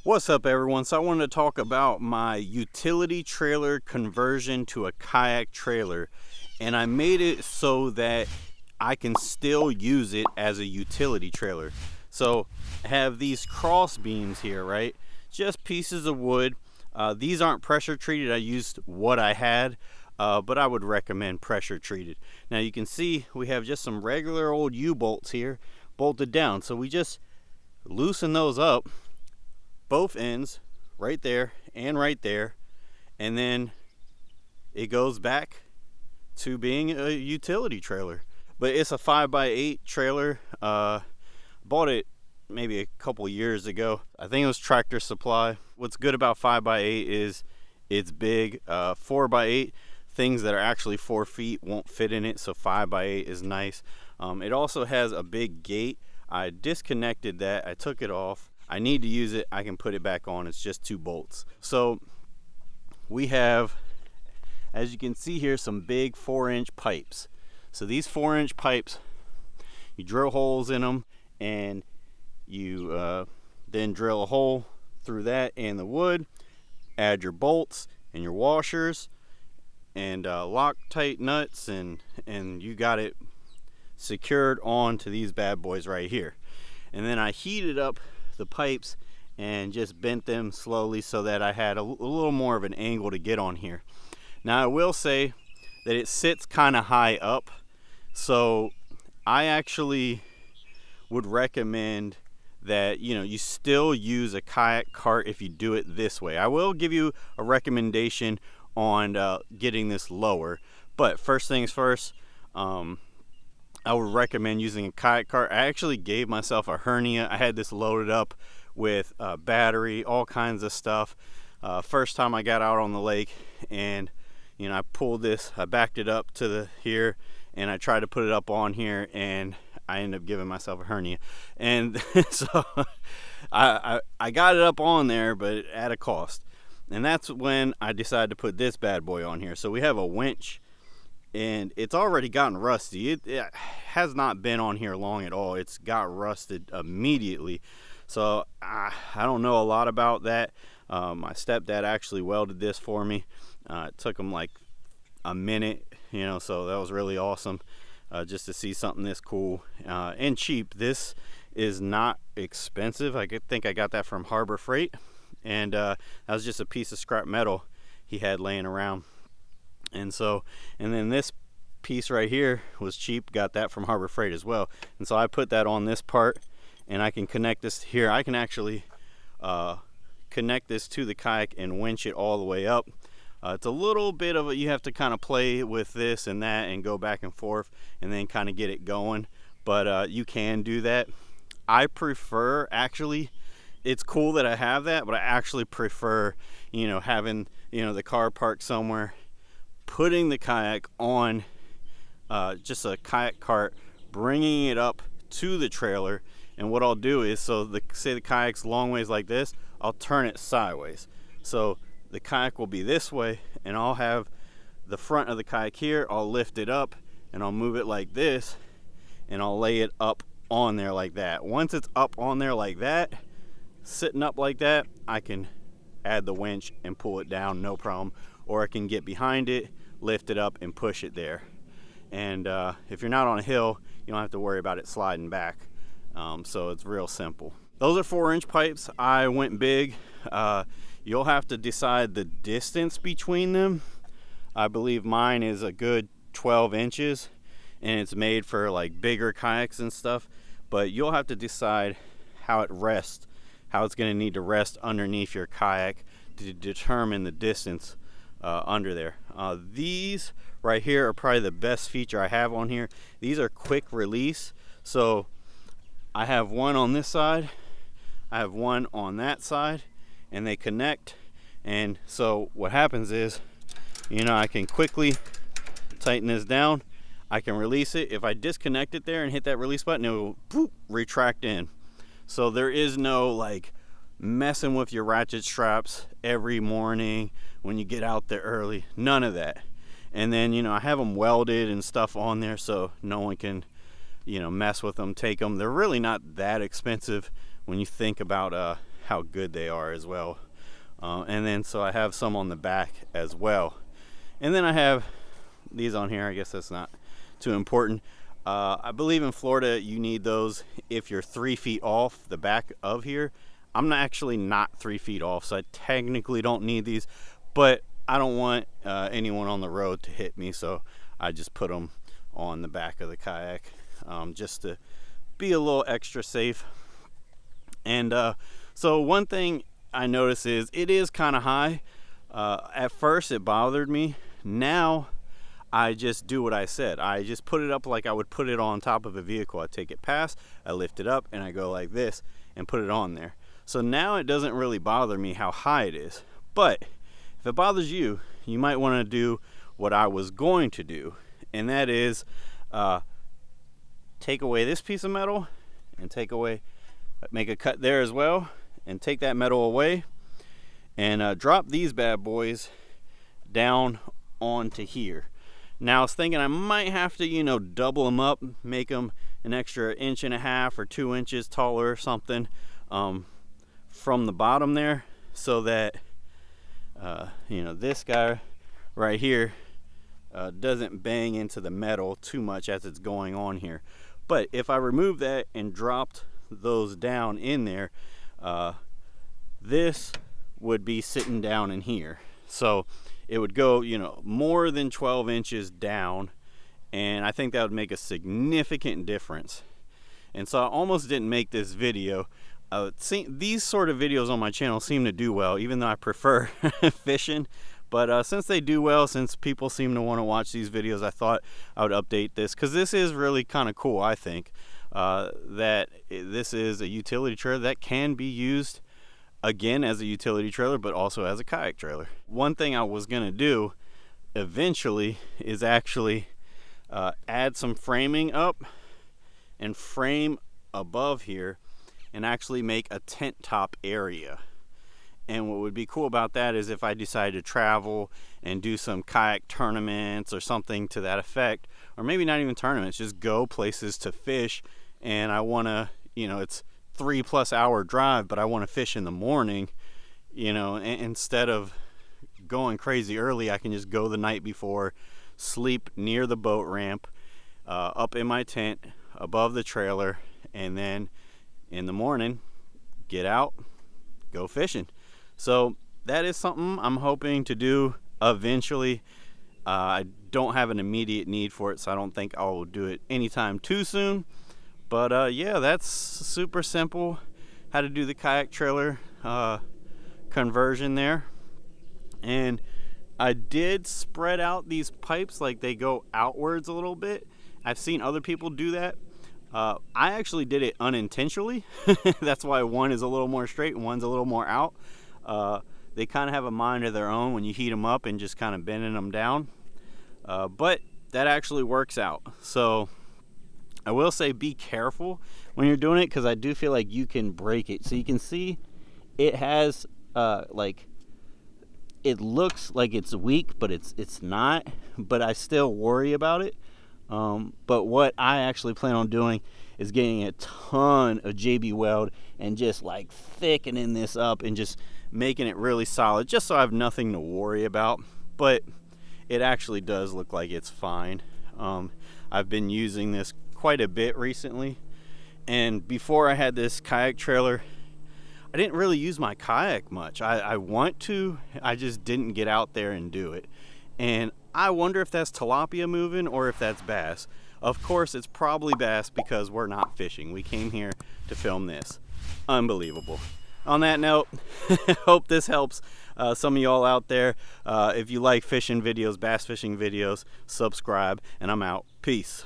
What's up, everyone? So I wanted to talk about my utility trailer conversion to a kayak trailer, and I made it so that I can still use it as a utility trailer. So I have these cross beams here, right? Just pieces of wood. These aren't pressure treated. I used what I had, but I would recommend pressure treated. Now you can see we have just some regular old U-bolts here bolted down. So we just loosen those up, both ends, right there and right there, and then it goes back to being a utility trailer. But it's a 5x8 trailer. Bought it maybe a couple years ago. I think it was Tractor Supply. What's good about 5x8 is it's big. 4x8, things that are actually 4 feet won't fit in it, so 5x8 is nice. It also has a big gate. I disconnected that. I took it off. I need to use it. I can put it back on. It's just 2 bolts. So we have, as you can see here, some big 4-inch pipes. So these 4-inch pipes, you drill holes in them, and you then drill a hole through that and the wood, add your bolts and your washers and Loctite nuts, and you got it secured onto these bad boys right here. And then I heated up the pipes and just bent them slowly so that I had a little more of an angle to get on here. Now I will say that it sits kind of high up, so I actually would recommend that you still use a kayak cart if you do it this way. I will give you a recommendation on getting this lower, but first things first, I would recommend using a kayak cart. I actually gave myself a hernia. I had this loaded up with battery, all kinds of stuff. First time I got out on the lake, and I pulled this, I backed it up to here, and I tried to put it up on here, and I ended up giving myself a hernia. And so I got it up on there, but at a cost. And that's when I decided to put this bad boy on here. So we have a winch, and it's already gotten rusty. It has not been on here long at all. It's got rusted immediately. So I don't know a lot about that. My stepdad actually welded this for me. It took him like a minute, so that was really awesome, just to see something this cool and cheap. This is not expensive. I think I got that from Harbor Freight, and that was just a piece of scrap metal he had laying around. And then this piece right here was cheap, got that from Harbor Freight as well. And so I put that on this part, and I can connect this here. I can actually connect this to the kayak and winch it all the way up. It's a little bit of you have to kind of play with this and that and go back and forth and then kind of get it going, but you can do that. I prefer, actually, it's cool that I have that, but I actually prefer having the car parked somewhere, putting the kayak on just a kayak cart, bringing it up to the trailer, and what I'll do is, say the kayak's long ways like this, I'll turn it sideways. So the kayak will be this way, and I'll have the front of the kayak here, I'll lift it up, and I'll move it like this, and I'll lay it up on there like that. Once it's up on there like that, sitting up like that, I can add the winch and pull it down, no problem. Or I can get behind it, lift it up, and push it there. And if you're not on a hill, you don't have to worry about it sliding back. So it's real simple. Those are 4-inch pipes. I went big. You'll have to decide the distance between them. I believe mine is a good 12 inches, and it's made for like bigger kayaks and stuff. But you'll have to decide how it rests, how it's going to need to rest underneath your kayak to determine the distance under there. These right here are probably the best feature I have on here. These are quick release. So I have one on this side, I have one on that side, and they connect. And so what happens is, I can quickly tighten this down. I can release it. If I disconnect it there and hit that release button, it will retract in. So there is no like messing with your ratchet straps every morning when you get out there early. None of that. And then I have them welded and stuff on there, so no one can mess with them, take them. They're really not that expensive when you think about how good they are as well. And then so I have some on the back as well. And then I have these on here. I guess that's not too important. I believe in Florida you need those if you're 3 feet off the back of here. I'm actually not 3 feet off, so I technically don't need these, but I don't want anyone on the road to hit me, so I just put them on the back of the kayak just to be a little extra safe. And so one thing I notice is it is kind of high. At first it bothered me. Now I just do what I said. I just put it up like I would put it on top of a vehicle. I take it past, I lift it up, and I go like this and put it on there. So now it doesn't really bother me how high it is. But if it bothers you, you might want to do what I was going to do, and that is take away this piece of metal and make a cut there as well, and take that metal away and drop these bad boys down onto here. Now I was thinking I might have to, double them up, make them an extra 1.5 inches or 2 inches taller or something from the bottom there, so that this guy right here doesn't bang into the metal too much as it's going on here. But if I remove that and dropped those down in there, this would be sitting down in here. So it would go, more than 12 inches down, and I think that would make a significant difference. And so I almost didn't make this video. These sort of videos on my channel seem to do well, even though I prefer fishing. But since they do well, since people seem to want to watch these videos, I thought I would update this, because this is really kind of cool. I think that this is a utility trailer that can be used again as a utility trailer, but also as a kayak trailer. One thing I was going to do eventually is actually add some framing up and frame above here and actually make a tent top area. And what would be cool about that is if I decide to travel and do some kayak tournaments or something to that effect, or maybe not even tournaments, just go places to fish, and I want to, it's 3+ hour drive, but I want to fish in the morning, instead of going crazy early, I can just go the night before, sleep near the boat ramp, up in my tent above the trailer, and then in the morning get out, go fishing. So that is something I'm hoping to do eventually. I don't have an immediate need for it, so I don't think I'll do it anytime too soon. But yeah, that's super simple how to do the kayak trailer conversion there. And I did spread out these pipes, like they go outwards a little bit. I've seen other people do that. I actually did it unintentionally. That's why one is a little more straight and one's a little more out. They kind of have a mind of their own when you heat them up and just kind of bending them down. But that actually works out. So I will say be careful when you're doing it, because I do feel like you can break it. So you can see it has it looks like it's weak, but it's not. But I still worry about it. But what I actually plan on doing is getting a ton of JB Weld and just thickening this up and just making it really solid, just so I have nothing to worry about. But it actually does look like it's fine. I've been using this quite a bit recently, and before I had this kayak trailer, I didn't really use my kayak much. I want to, I just didn't get out there and do it. And I wonder if that's tilapia moving or if that's bass. Of course it's probably bass, because we're not fishing. We came here to film this. Unbelievable. On that note, hope this helps some of y'all out there. If you like fishing videos, bass fishing videos, subscribe, and I'm out. Peace.